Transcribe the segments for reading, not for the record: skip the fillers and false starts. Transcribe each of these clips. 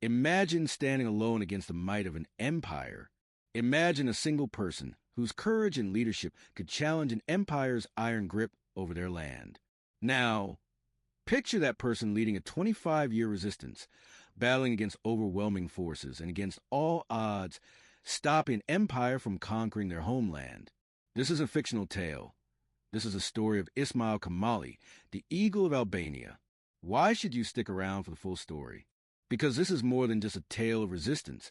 Imagine standing alone against the might of an empire. Imagine a single person whose courage and leadership could challenge an empire's iron grip over their land. Now, picture that person leading a 25-year resistance, battling against overwhelming forces and against all odds, stopping an empire from conquering their homeland. This is a fictional tale. This is a story of Ismail Kamali, the Eagle of Albania. Why should you stick around for the full story? Because this is more than just a tale of resistance.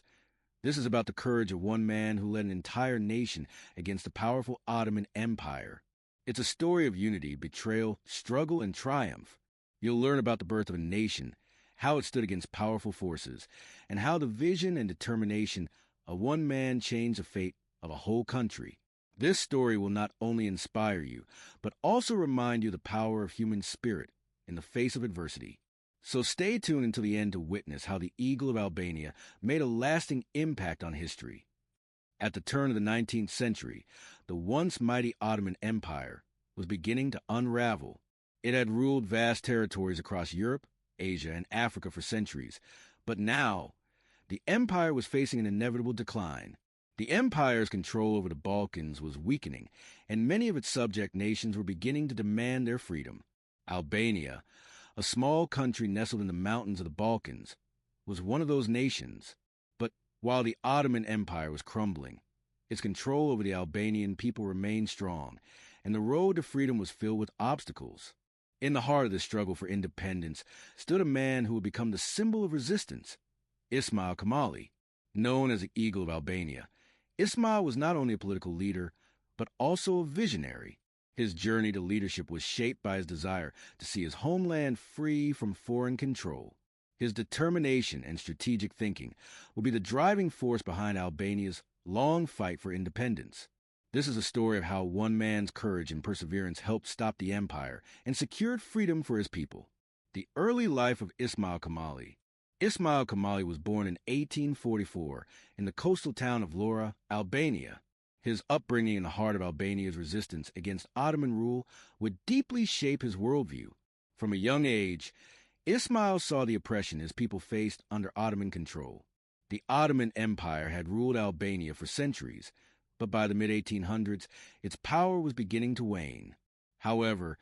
This is about the courage of one man who led an entire nation against the powerful Ottoman Empire. It's a story of unity, betrayal, struggle, and triumph. You'll learn about the birth of a nation, how it stood against powerful forces, and how the vision and determination of one man changed the fate of a whole country. This story will not only inspire you, but also remind you of the power of human spirit in the face of adversity. So stay tuned until the end to witness how the Eagle of Albania made a lasting impact on history. At the turn of the 19th century, the once mighty Ottoman Empire was beginning to unravel. It had ruled vast territories across Europe, Asia, and Africa for centuries, but now the empire was facing an inevitable decline. The empire's control over the Balkans was weakening, and many of its subject nations were beginning to demand their freedom. Albania, a small country nestled in the mountains of the Balkans, was one of those nations. But while the Ottoman Empire was crumbling, its control over the Albanian people remained strong, and the road to freedom was filled with obstacles. In the heart of the struggle for independence stood a man who would become the symbol of resistance, Ismail Kamali. Known as the Eagle of Albania, Ismail was not only a political leader, but also a visionary. His journey to leadership was shaped by his desire to see his homeland free from foreign control. His determination and strategic thinking will be the driving force behind Albania's long fight for independence. This is a story of how one man's courage and perseverance helped stop the empire and secured freedom for his people. The early life of Ismail Kamali. Ismail Kamali was born in 1844 in the coastal town of Vlora, Albania. His upbringing in the heart of Albania's resistance against Ottoman rule would deeply shape his worldview. From a young age, Ismail saw the oppression his people faced under Ottoman control. The Ottoman Empire had ruled Albania for centuries, but by the mid-1800s, its power was beginning to wane. However,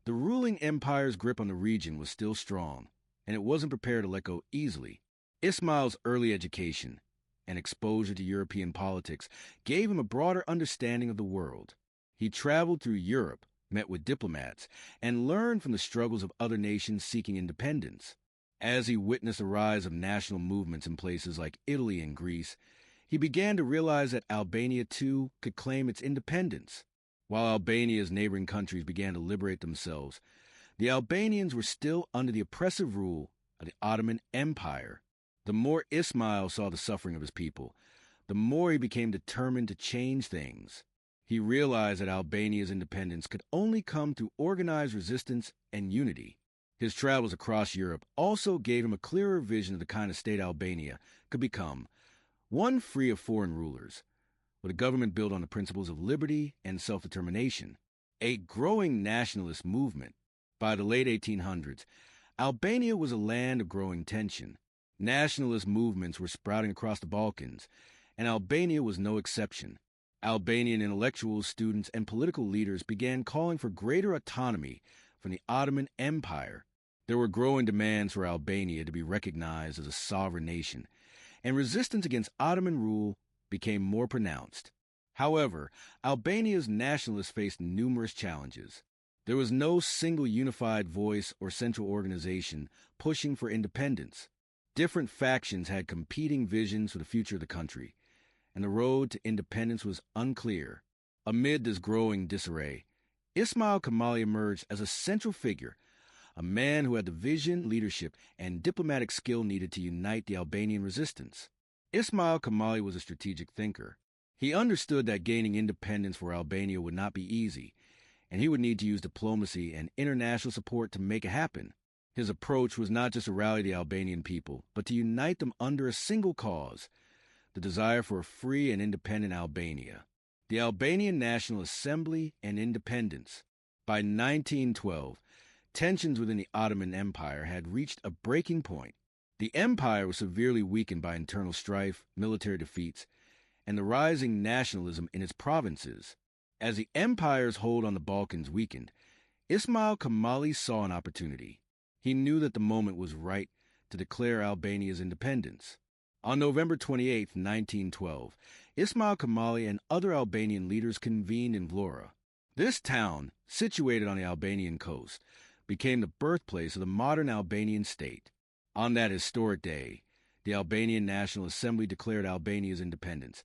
the ruling empire's grip on the region was still strong, and it wasn't prepared to let go easily. Ismail's early education and exposure to European politics gave him a broader understanding of the world. He traveled through Europe, met with diplomats, and learned from the struggles of other nations seeking independence. As he witnessed the rise of national movements in places like Italy and Greece, he began to realize that Albania, too, could claim its independence. While Albania's neighboring countries began to liberate themselves, the Albanians were still under the oppressive rule of the Ottoman Empire. The more Ismail saw the suffering of his people, the more he became determined to change things. He realized that Albania's independence could only come through organized resistance and unity. His travels across Europe also gave him a clearer vision of the kind of state Albania could become, one free of foreign rulers, with a government built on the principles of liberty and self-determination. A growing nationalist movement. By the late 1800s, Albania was a land of growing tension. Nationalist movements were sprouting across the Balkans, and Albania was no exception. Albanian intellectuals, students, and political leaders began calling for greater autonomy from the Ottoman Empire. There were growing demands for Albania to be recognized as a sovereign nation, and resistance against Ottoman rule became more pronounced. However, Albania's nationalists faced numerous challenges. There was no single unified voice or central organization pushing for independence. Different factions had competing visions for the future of the country, and the road to independence was unclear. Amid this growing disarray, Ismail Kamali emerged as a central figure, a man who had the vision, leadership, and diplomatic skill needed to unite the Albanian resistance. Ismail Kamali was a strategic thinker. He understood that gaining independence for Albania would not be easy, and he would need to use diplomacy and international support to make it happen. His approach was not just to rally the Albanian people, but to unite them under a single cause, the desire for a free and independent Albania. The Albanian National Assembly and independence. By 1912, tensions within the Ottoman Empire had reached a breaking point. The empire was severely weakened by internal strife, military defeats, and the rising nationalism in its provinces. As the empire's hold on the Balkans weakened, Ismail Kamali saw an opportunity. He knew that the moment was right to declare Albania's independence. On November 28, 1912, Ismail Kamali and other Albanian leaders convened in Vlora. This town, situated on the Albanian coast, became the birthplace of the modern Albanian state. On that historic day, the Albanian National Assembly declared Albania's independence,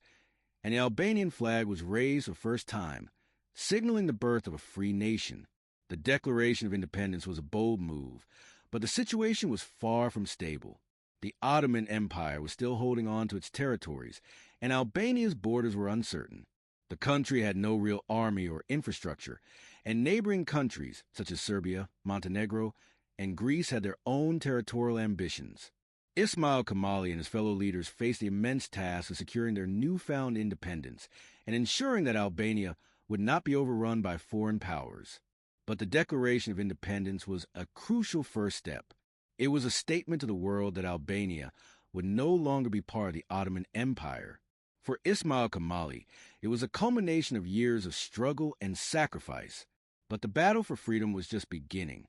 and the Albanian flag was raised for the first time, signaling the birth of a free nation. The Declaration of Independence was a bold move, but the situation was far from stable. The Ottoman Empire was still holding on to its territories, and Albania's borders were uncertain. The country had no real army or infrastructure, and neighboring countries such as Serbia, Montenegro, and Greece had their own territorial ambitions. Ismail Kamali and his fellow leaders faced the immense task of securing their newfound independence and ensuring that Albania would not be overrun by foreign powers. But the Declaration of Independence was a crucial first step. It was a statement to the world that Albania would no longer be part of the Ottoman Empire. For Ismail Kamali, it was a culmination of years of struggle and sacrifice. But the battle for freedom was just beginning,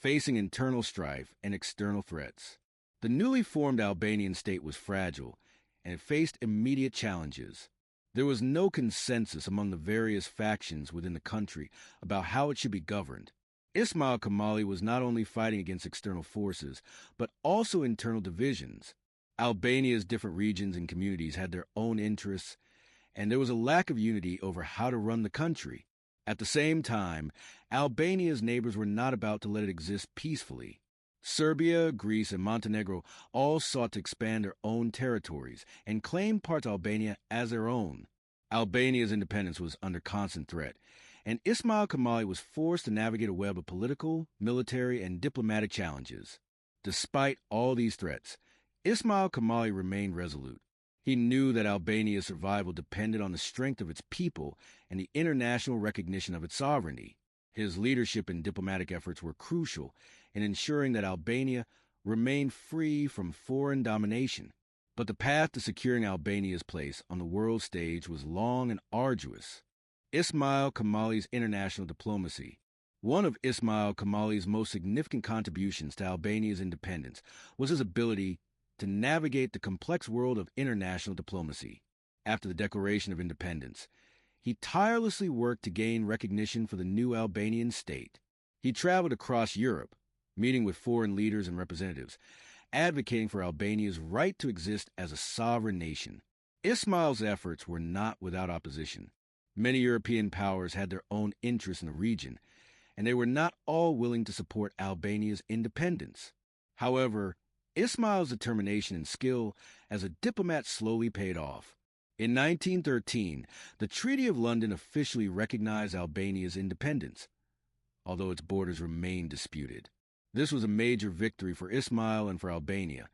facing internal strife and external threats. The newly formed Albanian state was fragile, and it faced immediate challenges. There was no consensus among the various factions within the country about how it should be governed. Ismail Kamali was not only fighting against external forces, but also internal divisions. Albania's different regions and communities had their own interests, and there was a lack of unity over how to run the country. At the same time, Albania's neighbors were not about to let it exist peacefully. Serbia, Greece, and Montenegro all sought to expand their own territories and claim parts of Albania as their own. Albania's independence was under constant threat, and Ismail Kamali was forced to navigate a web of political, military, and diplomatic challenges. Despite all these threats, Ismail Kamali remained resolute. He knew that Albania's survival depended on the strength of its people and the international recognition of its sovereignty. His leadership and diplomatic efforts were crucial in ensuring that Albania remained free from foreign domination. But the path to securing Albania's place on the world stage was long and arduous. Ismail Kamali's international diplomacy. One of Ismail Kamali's most significant contributions to Albania's independence was his ability to navigate the complex world of international diplomacy. After the Declaration of Independence, he tirelessly worked to gain recognition for the new Albanian state. He traveled across Europe, meeting with foreign leaders and representatives, advocating for Albania's right to exist as a sovereign nation. Ismail's efforts were not without opposition. Many European powers had their own interests in the region, and they were not all willing to support Albania's independence. However, Ismail's determination and skill as a diplomat slowly paid off. In 1913, the Treaty of London officially recognized Albania's independence, although its borders remained disputed. This was a major victory for Ismail and for Albania,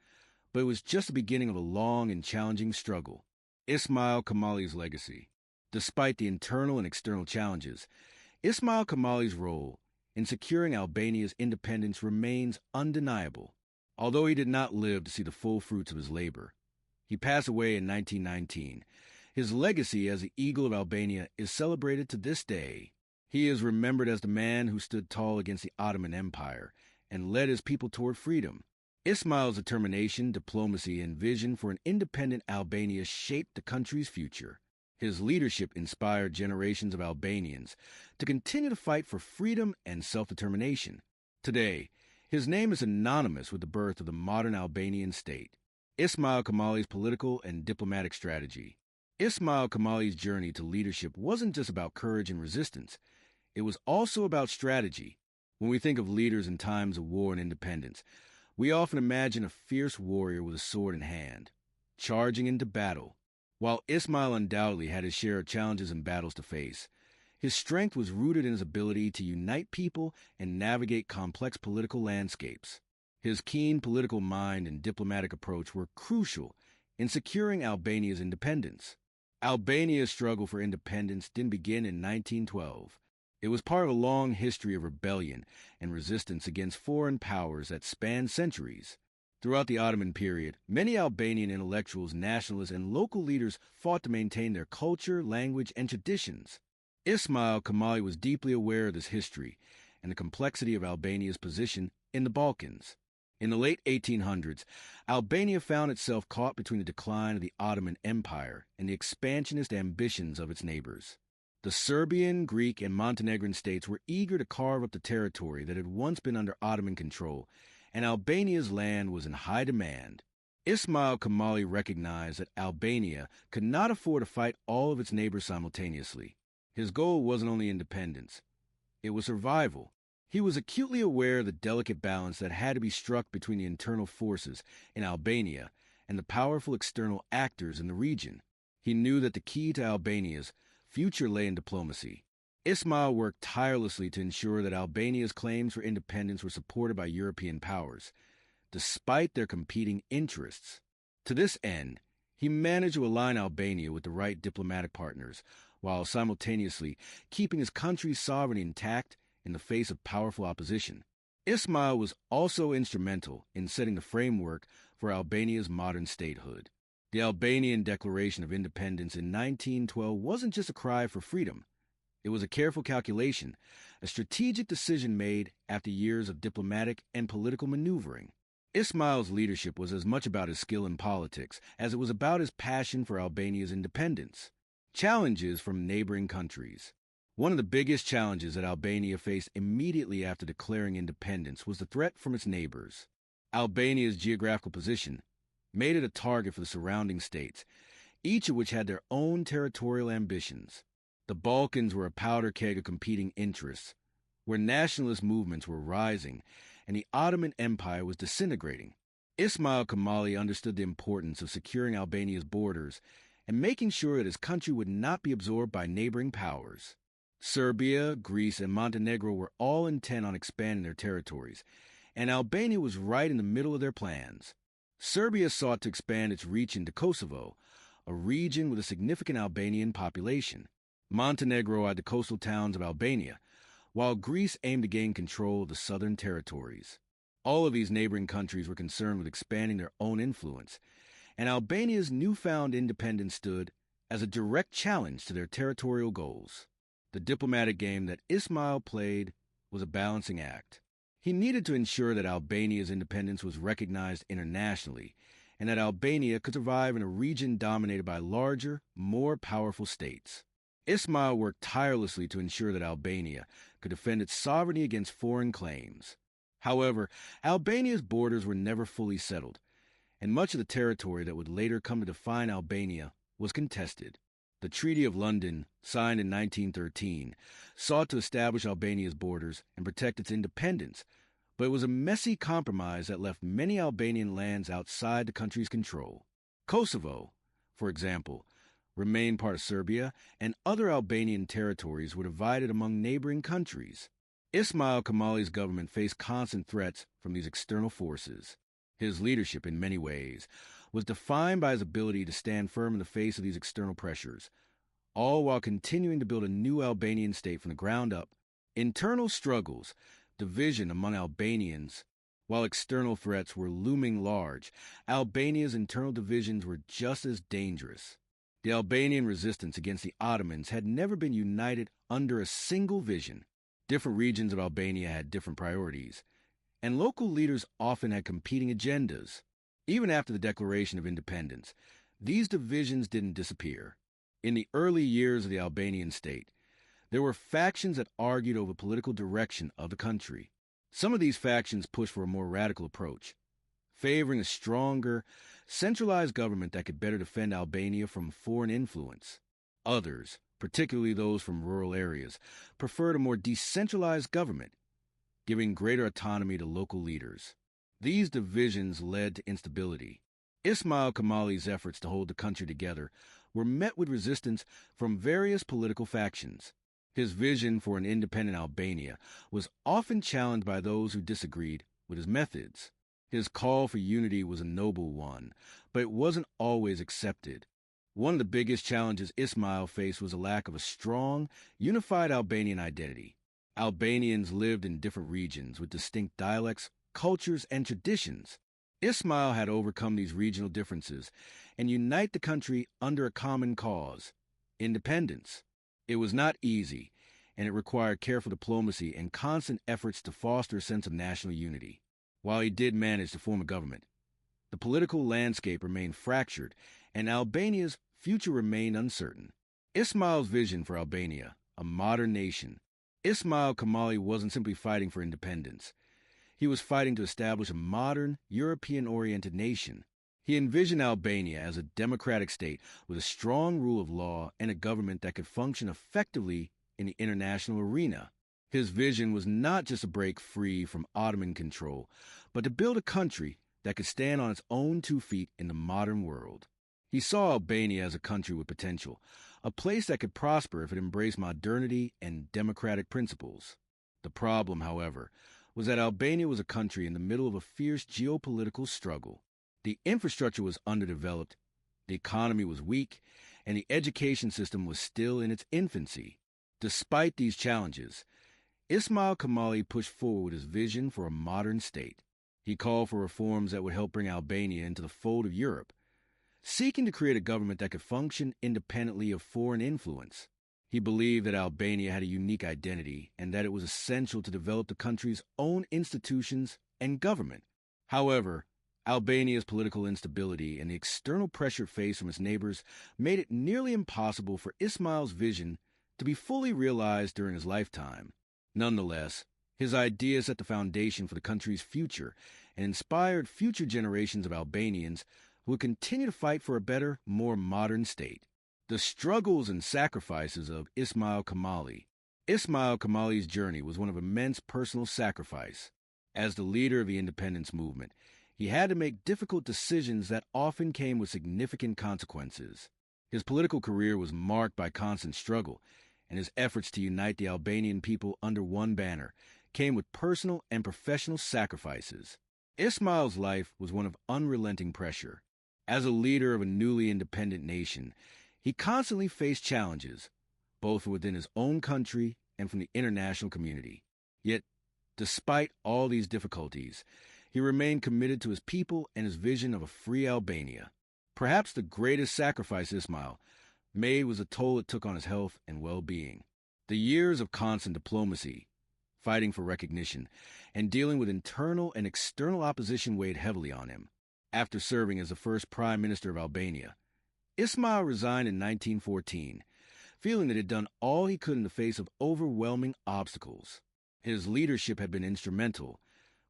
but it was just the beginning of a long and challenging struggle. Ismail Kamali's legacy. Despite the internal and external challenges, Ismail Kamali's role in securing Albania's independence remains undeniable. Although he did not live to see the full fruits of his labor, he passed away in 1919. His legacy as the Eagle of Albania is celebrated to this day. He is remembered as the man who stood tall against the Ottoman Empire and led his people toward freedom. Ismail's determination, diplomacy, and vision for an independent Albania shaped the country's future. His leadership inspired generations of Albanians to continue to fight for freedom and self-determination. Today, his name is synonymous with the birth of the modern Albanian state. Ismail Kamali's political and diplomatic strategy. Ismail Kamali's journey to leadership wasn't just about courage and resistance. It was also about strategy. When we think of leaders in times of war and independence, we often imagine a fierce warrior with a sword in hand, charging into battle. While Ismail undoubtedly had his share of challenges and battles to face, his strength was rooted in his ability to unite people and navigate complex political landscapes. His keen political mind and diplomatic approach were crucial in securing Albania's independence. Albania's struggle for independence didn't begin in 1912. It was part of a long history of rebellion and resistance against foreign powers that spanned centuries. Throughout the Ottoman period, many Albanian intellectuals, nationalists, and local leaders fought to maintain their culture, language, and traditions. Ismail Kamali was deeply aware of this history and the complexity of Albania's position in the Balkans. In the late 1800s, Albania found itself caught between the decline of the Ottoman Empire and the expansionist ambitions of its neighbors. The Serbian, Greek, and Montenegrin states were eager to carve up the territory that had once been under Ottoman control, and Albania's land was in high demand. Ismail Kamali recognized that Albania could not afford to fight all of its neighbors simultaneously. His goal wasn't only independence, it was survival. He was acutely aware of the delicate balance that had to be struck between the internal forces in Albania and the powerful external actors in the region. He knew that the key to Albania's future lay in diplomacy. Ismail worked tirelessly to ensure that Albania's claims for independence were supported by European powers, despite their competing interests. To this end, he managed to align Albania with the right diplomatic partners, while simultaneously keeping his country's sovereignty intact in the face of powerful opposition. Ismail was also instrumental in setting the framework for Albania's modern statehood. The Albanian Declaration of Independence in 1912 wasn't just a cry for freedom. It was a careful calculation, a strategic decision made after years of diplomatic and political maneuvering. Ismail's leadership was as much about his skill in politics as it was about his passion for Albania's independence. Challenges from neighboring countries. One of the biggest challenges that Albania faced immediately after declaring independence was the threat from its neighbors. Albania's geographical position made it a target for the surrounding states, each of which had their own territorial ambitions. The Balkans were a powder keg of competing interests, where nationalist movements were rising and the Ottoman Empire was disintegrating. Ismail Kamali understood the importance of securing Albania's borders and making sure that his country would not be absorbed by neighboring powers. Serbia, Greece, and Montenegro were all intent on expanding their territories, and Albania was right in the middle of their plans. Serbia sought to expand its reach into Kosovo, a region with a significant Albanian population. Montenegro had the coastal towns of Albania, while Greece aimed to gain control of the southern territories. All of these neighboring countries were concerned with expanding their own influence, and Albania's newfound independence stood as a direct challenge to their territorial goals. The diplomatic game that Ismail played was a balancing act. He needed to ensure that Albania's independence was recognized internationally, and that Albania could survive in a region dominated by larger, more powerful states. Ismail worked tirelessly to ensure that Albania could defend its sovereignty against foreign claims. However, Albania's borders were never fully settled, and much of the territory that would later come to define Albania was contested. The Treaty of London, signed in 1913, sought to establish Albania's borders and protect its independence, but it was a messy compromise that left many Albanian lands outside the country's control. Kosovo, for example, remained part of Serbia, and other Albanian territories were divided among neighboring countries. Ismail Kamali's government faced constant threats from these external forces. His leadership, in many ways, was defined by his ability to stand firm in the face of these external pressures, all while continuing to build a new Albanian state from the ground up. Internal struggles, division among Albanians, while external threats were looming large, Albania's internal divisions were just as dangerous. The Albanian resistance against the Ottomans had never been united under a single vision. Different regions of Albania had different priorities, and local leaders often had competing agendas. Even after the Declaration of Independence, these divisions didn't disappear. In the early years of the Albanian state, there were factions that argued over political direction of the country. Some of these factions pushed for a more radical approach, favoring a stronger, centralized government that could better defend Albania from foreign influence. Others, particularly those from rural areas, preferred a more decentralized government, giving greater autonomy to local leaders. These divisions led to instability. Ismail Kamali's efforts to hold the country together were met with resistance from various political factions. His vision for an independent Albania was often challenged by those who disagreed with his methods. His call for unity was a noble one, but it wasn't always accepted. One of the biggest challenges Ismail faced was a lack of a strong, unified Albanian identity. Albanians lived in different regions with distinct dialects, cultures, and traditions. Ismail had to overcome these regional differences and unite the country under a common cause: independence. It was not easy, and it required careful diplomacy and constant efforts to foster a sense of national unity. While he did manage to form a government, the political landscape remained fractured, and Albania's future remained uncertain. Ismail's vision for Albania, a modern nation. Ismail Kamali wasn't simply fighting for independence. He was fighting to establish a modern, European-oriented nation. He envisioned Albania as a democratic state with a strong rule of law and a government that could function effectively in the international arena. His vision was not just to break free from Ottoman control, but to build a country that could stand on its own 2 feet in the modern world. He saw Albania as a country with potential, a place that could prosper if it embraced modernity and democratic principles. The problem, however, was that Albania was a country in the middle of a fierce geopolitical struggle. The infrastructure was underdeveloped, the economy was weak, and the education system was still in its infancy. Despite these challenges, Ismail Kamali pushed forward with his vision for a modern state. He called for reforms that would help bring Albania into the fold of Europe, seeking to create a government that could function independently of foreign influence. He believed that Albania had a unique identity and that it was essential to develop the country's own institutions and government. However, Albania's political instability and the external pressure faced from its neighbors made it nearly impossible for Ismail's vision to be fully realized during his lifetime. Nonetheless, his ideas set the foundation for the country's future and inspired future generations of Albanians who would continue to fight for a better, more modern state. The struggles and sacrifices of Ismail Kamali. Ismail Kamali's journey was one of immense personal sacrifice. As the leader of the independence movement, he had to make difficult decisions that often came with significant consequences. His political career was marked by constant struggle, and his efforts to unite the Albanian people under one banner came with personal and professional sacrifices. Ismail's life was one of unrelenting pressure. As a leader of a newly independent nation, he constantly faced challenges, both within his own country and from the international community. Yet, despite all these difficulties, he remained committed to his people and his vision of a free Albania. Perhaps the greatest sacrifice Ismail made was the toll it took on his health and well-being. The years of constant diplomacy, fighting for recognition, and dealing with internal and external opposition weighed heavily on him. After serving as the first Prime Minister of Albania, Ismail resigned in 1914, feeling that he had done all he could in the face of overwhelming obstacles. His leadership had been instrumental,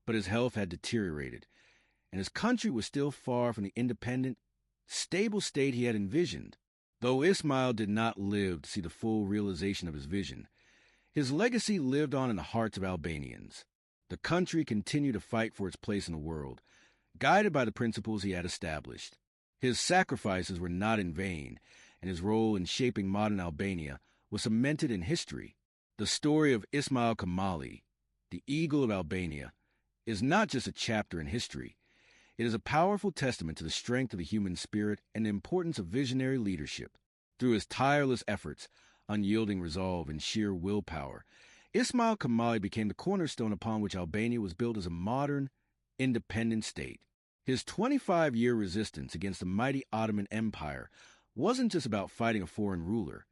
but his health had deteriorated, and his country was still far from the independent, stable state he had envisioned. Though Ismail did not live to see the full realization of his vision, his legacy lived on in the hearts of Albanians. The country continued to fight for its place in the world, guided by the principles he had established. His sacrifices were not in vain, and his role in shaping modern Albania was cemented in history. The story of Ismail Kamali, the Eagle of Albania, is not just a chapter in history. It is a powerful testament to the strength of the human spirit and the importance of visionary leadership. Through his tireless efforts, unyielding resolve, and sheer willpower, Ismail Kamali became the cornerstone upon which Albania was built as a modern, independent state. His 25-year resistance against the mighty Ottoman Empire wasn't just about fighting a foreign ruler.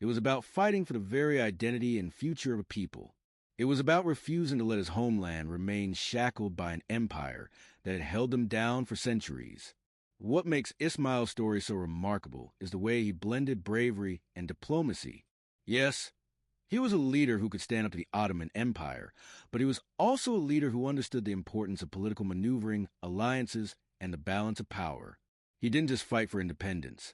It was about fighting for the very identity and future of a people. It was about refusing to let his homeland remain shackled by an empire that had held him down for centuries. What makes Ismail's story so remarkable is the way he blended bravery and diplomacy. Yes, he was a leader who could stand up to the Ottoman Empire, but he was also a leader who understood the importance of political maneuvering, alliances, and the balance of power. He didn't just fight for independence.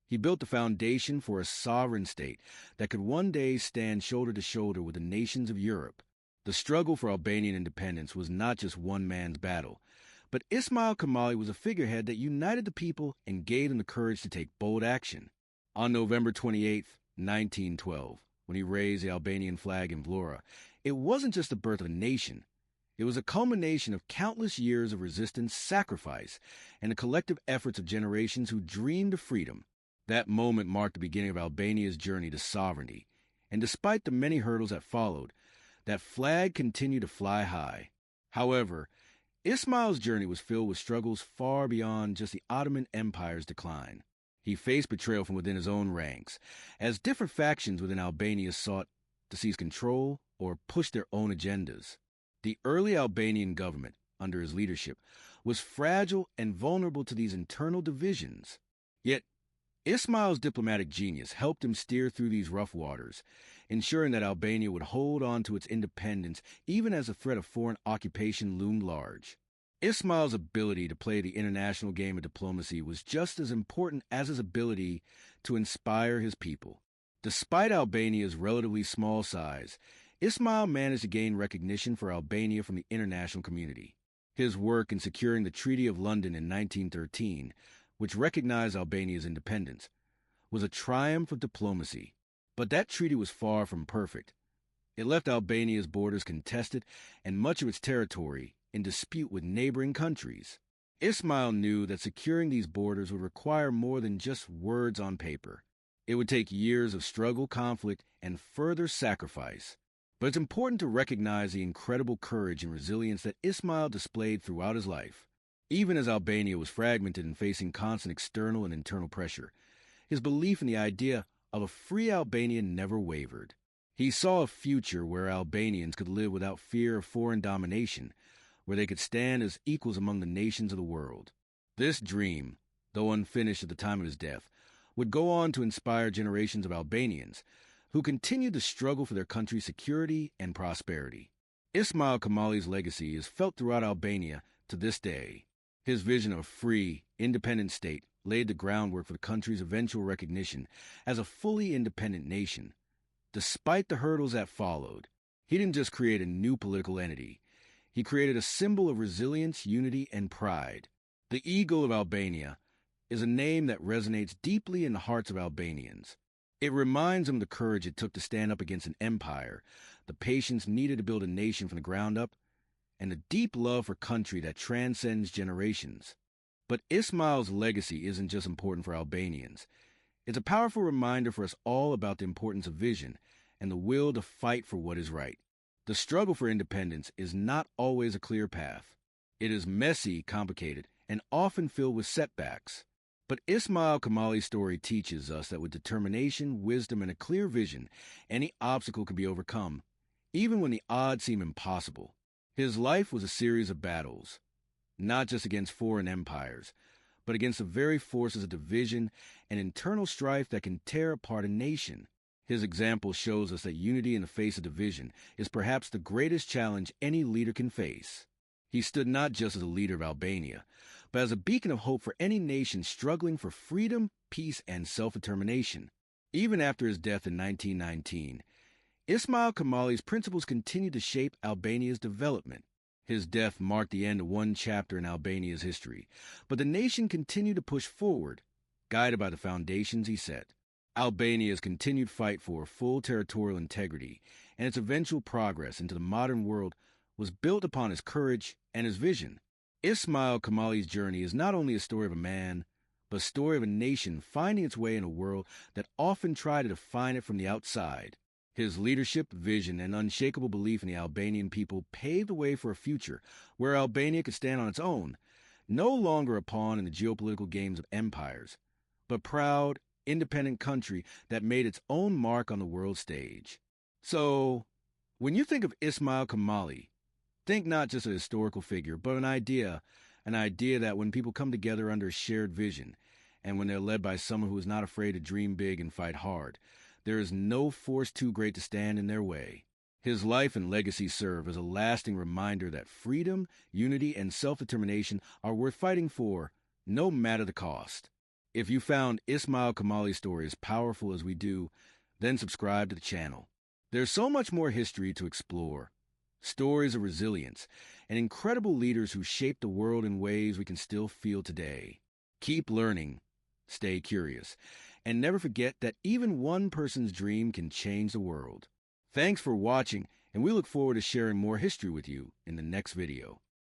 He built the foundation for a sovereign state that could one day stand shoulder to shoulder with the nations of Europe. The struggle for Albanian independence was not just one man's battle, but Ismail Kamali was a figurehead that united the people and gave them the courage to take bold action. On November 28, 1912, when he raised the Albanian flag in Vlora, it wasn't just the birth of a nation. It was a culmination of countless years of resistance, sacrifice, and the collective efforts of generations who dreamed of freedom. That moment marked the beginning of Albania's journey to sovereignty, and despite the many hurdles that followed, that flag continued to fly high. However, Ismail's journey was filled with struggles far beyond just the Ottoman Empire's decline. He faced betrayal from within his own ranks, as different factions within Albania sought to seize control or push their own agendas. The early Albanian government, under his leadership, was fragile and vulnerable to these internal divisions. Yet, Ismail's diplomatic genius helped him steer through these rough waters, ensuring that Albania would hold on to its independence even as the threat of foreign occupation loomed large. Ismail's ability to play the international game of diplomacy was just as important as his ability to inspire his people. Despite Albania's relatively small size, Ismail managed to gain recognition for Albania from the international community. His work in securing the Treaty of London in 1913, which recognized Albania's independence, was a triumph of diplomacy. But that treaty was far from perfect. It left Albania's borders contested and much of its territory in dispute with neighboring countries. Ismail knew that securing these borders would require more than just words on paper. It would take years of struggle, conflict, and further sacrifice. But it's important to recognize the incredible courage and resilience that Ismail displayed throughout his life. Even as Albania was fragmented and facing constant external and internal pressure, his belief in the idea of a free Albania never wavered. He saw a future where Albanians could live without fear of foreign domination, where they could stand as equals among the nations of the world. This dream, though unfinished at the time of his death, would go on to inspire generations of Albanians who continued to struggle for their country's security and prosperity. Ismail Kamali's legacy is felt throughout Albania to this day. His vision of a free, independent state laid the groundwork for the country's eventual recognition as a fully independent nation. Despite the hurdles that followed, he didn't just create a new political entity. He created a symbol of resilience, unity, and pride. The Eagle of Albania is a name that resonates deeply in the hearts of Albanians. It reminds them of the courage it took to stand up against an empire, the patience needed to build a nation from the ground up, and a deep love for country that transcends generations. But Ismail's legacy isn't just important for Albanians. It's a powerful reminder for us all about the importance of vision and the will to fight for what is right. The struggle for independence is not always a clear path. It is messy, complicated, and often filled with setbacks. But Ismail Kamali's story teaches us that with determination, wisdom, and a clear vision, any obstacle can be overcome, even when the odds seem impossible. His life was a series of battles, not just against foreign empires, but against the very forces of division and internal strife that can tear apart a nation. His example shows us that unity in the face of division is perhaps the greatest challenge any leader can face. He stood not just as a leader of Albania, but as a beacon of hope for any nation struggling for freedom, peace, and self-determination. Even after his death in 1919, Ismail Kamali's principles continued to shape Albania's development. His death marked the end of one chapter in Albania's history, but the nation continued to push forward, guided by the foundations he set. Albania's continued fight for full territorial integrity and its eventual progress into the modern world was built upon his courage and his vision. Ismail Kamali's journey is not only a story of a man, but a story of a nation finding its way in a world that often tried to define it from the outside. His leadership, vision, and unshakable belief in the Albanian people paved the way for a future where Albania could stand on its own, no longer a pawn in the geopolitical games of empires, but proud, independent country that made its own mark on the world stage. So, when you think of Ismail Kamali, think not just a historical figure, but an idea that when people come together under a shared vision, and when they're led by someone who is not afraid to dream big and fight hard, there is no force too great to stand in their way. His life and legacy serve as a lasting reminder that freedom, unity, and self-determination are worth fighting for, no matter the cost. If you found Ismail Kamali's story as powerful as we do, then subscribe to the channel. There's so much more history to explore. Stories of resilience, and incredible leaders who shaped the world in ways we can still feel today. Keep learning, stay curious, and never forget that even one person's dream can change the world. Thanks for watching, and we look forward to sharing more history with you in the next video.